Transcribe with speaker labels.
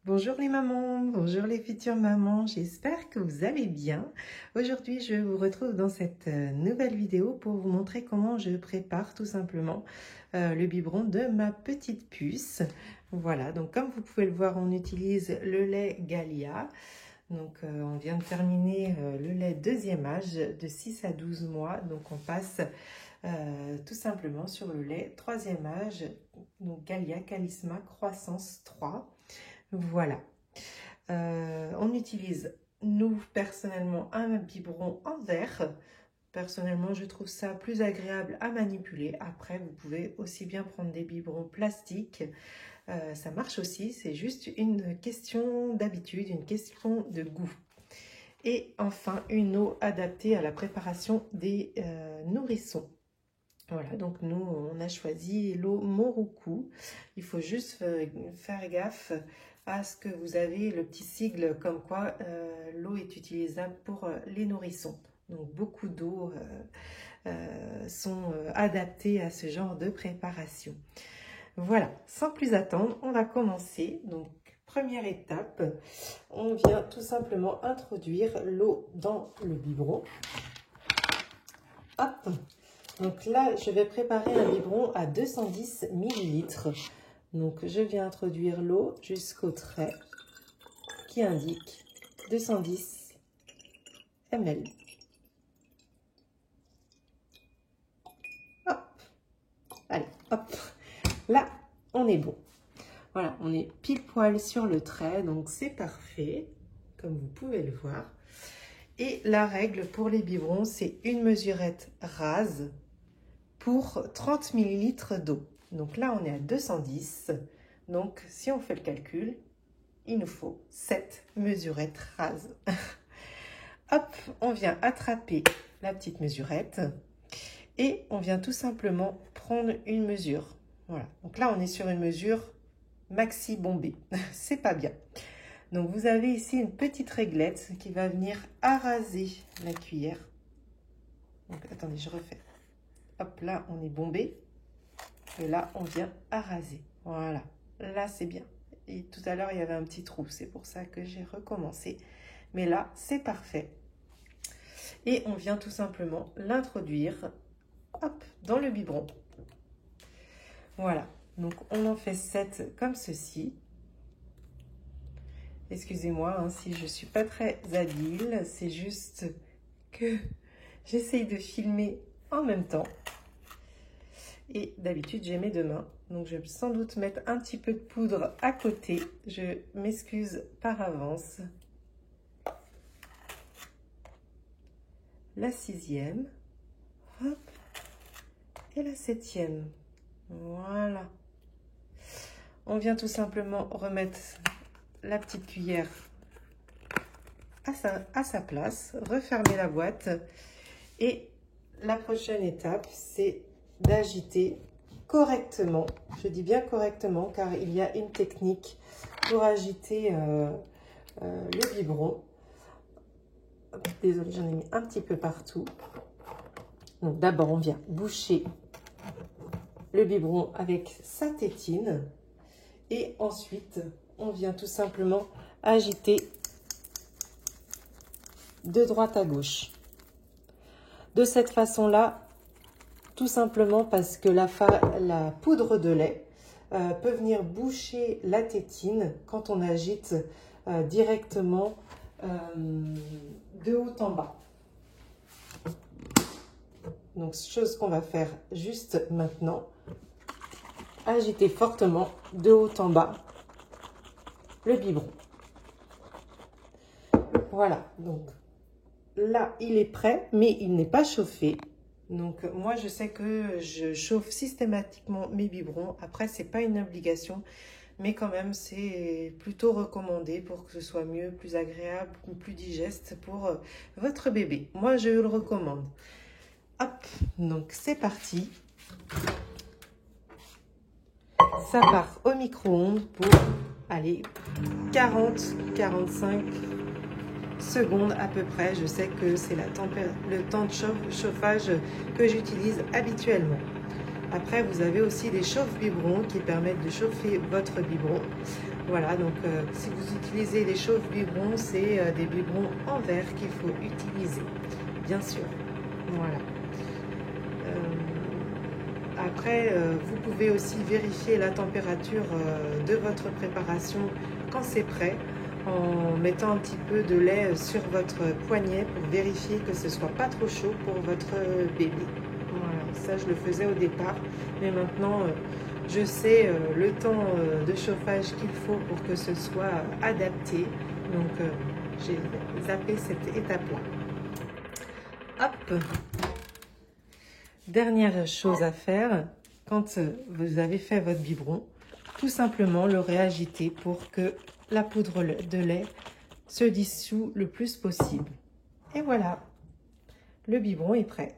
Speaker 1: Bonjour les mamans, bonjour les futures mamans, j'espère que vous allez bien. Aujourd'hui, je vous retrouve dans cette nouvelle vidéo pour vous montrer comment je prépare tout simplement le biberon de ma petite puce. Voilà, donc comme vous pouvez le voir, on utilise le lait Gallia. Donc on vient de terminer le lait deuxième âge de 6 à 12 mois, donc on passe tout simplement sur le lait troisième âge, donc Gallia Calisma Croissance 3. Voilà, on utilise, nous, personnellement, un biberon en verre. Personnellement, je trouve ça plus agréable à manipuler. Après, vous pouvez aussi bien prendre des biberons plastiques. Ça marche aussi, c'est juste une question d'habitude, une question de goût. Et enfin, une eau adaptée à la préparation des nourrissons. Voilà, donc nous, on a choisi l'eau Moroukou. Il faut juste faire gaffe à ce que vous avez le petit sigle comme quoi l'eau est utilisable pour les nourrissons. Donc beaucoup d'eau sont adaptées à ce genre de préparation. Voilà, sans plus attendre, on va commencer. Donc première étape, on vient tout simplement introduire l'eau dans le biberon. Hop! Donc là, je vais préparer un biberon à 210 ml. Donc, je viens introduire l'eau jusqu'au trait qui indique 210 ml. Hop! Allez, hop! Là, on est bon. Voilà, on est pile poil sur le trait, donc c'est parfait, comme vous pouvez le voir. Et la règle pour les biberons, c'est une mesurette rase pour 30 ml d'eau. Donc là, on est à 210. Donc, si on fait le calcul, il nous faut 7 mesurettes rases. Hop, on vient attraper la petite mesurette et on vient tout simplement prendre une mesure. Voilà. Donc là, on est sur une mesure maxi bombée. C'est pas bien. Donc, vous avez ici une petite réglette qui va venir araser la cuillère. Donc, attendez, je refais. Hop, là, on est bombé. Et là, on vient araser. Voilà. Là, c'est bien. Et tout à l'heure, il y avait un petit trou. C'est pour ça que j'ai recommencé. Mais là, c'est parfait. Et on vient tout simplement l'introduire, hop, dans le biberon. Voilà. Donc, on en fait 7 comme ceci. Excusez-moi hein, si je ne suis pas très habile. C'est juste que j'essaye de filmer en même temps. Et d'habitude, j'ai mes deux mains. Donc, je vais sans doute mettre un petit peu de poudre à côté. Je m'excuse par avance. La 6e. Hop. Et la 7e. Voilà. On vient tout simplement remettre la petite cuillère à sa place. Refermer la boîte. Et la prochaine étape, c'est d'agiter correctement. Je dis bien correctement car il y a une technique pour agiter le biberon. Désolée, j'en ai mis un petit peu partout. Donc d'abord, on vient boucher le biberon avec sa tétine et ensuite, on vient tout simplement agiter de droite à gauche. De cette façon-là, tout simplement parce que la poudre de lait peut venir boucher la tétine quand on agite directement de haut en bas. Donc, chose qu'on va faire juste maintenant, agiter fortement de haut en bas le biberon. Voilà, donc là, il est prêt, mais il n'est pas chauffé. Donc, moi, je sais que je chauffe systématiquement mes biberons. Après, ce n'est pas une obligation, mais quand même, c'est plutôt recommandé pour que ce soit mieux, plus agréable, plus digeste pour votre bébé. Moi, je le recommande. Hop, donc c'est parti. Ça part au micro-ondes pour, allez, 40-45 secondes à peu près. Je sais que c'est le temps de chauffage que j'utilise habituellement. Après, vous avez aussi des chauffe-biberons qui permettent de chauffer votre biberon. Voilà, donc si vous utilisez des chauffe-biberons, c'est des biberons en verre qu'il faut utiliser, bien sûr. Voilà. Après, vous pouvez aussi vérifier la température de votre préparation quand c'est prêt, en mettant un petit peu de lait sur votre poignet pour vérifier que ce ne soit pas trop chaud pour votre bébé. Voilà, ça je le faisais au départ, mais maintenant je sais le temps de chauffage qu'il faut pour que ce soit adapté. Donc j'ai zappé cette étape-là. Hop! Dernière chose à faire, quand vous avez fait votre biberon, tout simplement le réagiter pour que la poudre de lait se dissout le plus possible. Et voilà, le biberon est prêt.